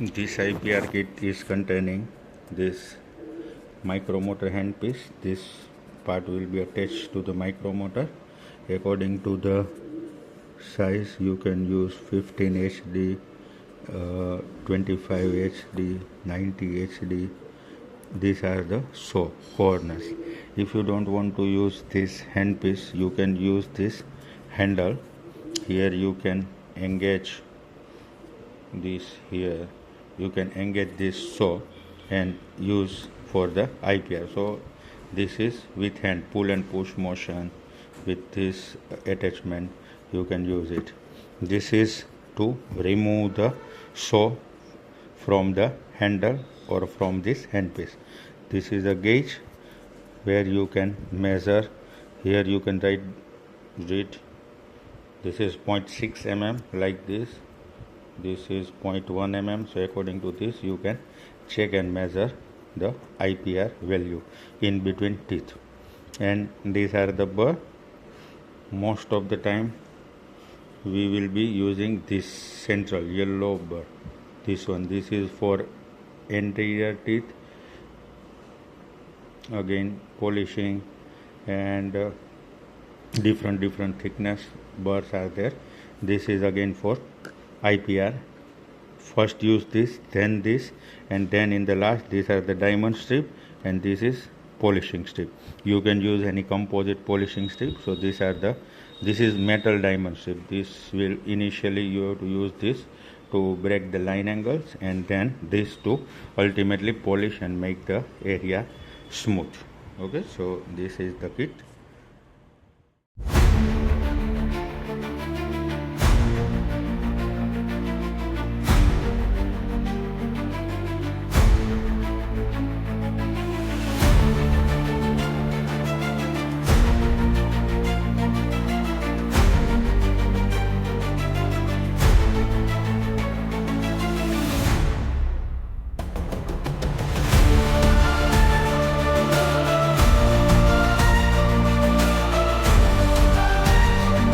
This IPR kit is containing this micromotor handpiece. This part will be attached to the micromotor. According to the size, you can use 15 HD, 25 HD, 90 HD. These are the corners. If you don't want to use this handpiece, you can use this handle. Here you can engage this here. You can engage this and use for the IPR. So this is with hand pull and push motion. With this attachment you can use it. This is to remove the saw from the handle or from this handpiece. This is a gauge where you can measure. Here you can write it. This is 0.6 mm like this. This is 0.1 mm. So according to this you can check and measure the IPR value in between teeth. And these are the burr. Most of the time we will be using this central yellow burr. This one. This is for anterior teeth. Again polishing and different thickness burrs are there. This is again for IPR. First use this, then this, and then in the last these are the diamond strip, and this is polishing strip. You can use any composite polishing strip. So this is metal diamond strip. This will initially you have to use this to break the line angles, and then this to ultimately polish and make the area smooth. Okay, so this is the kit.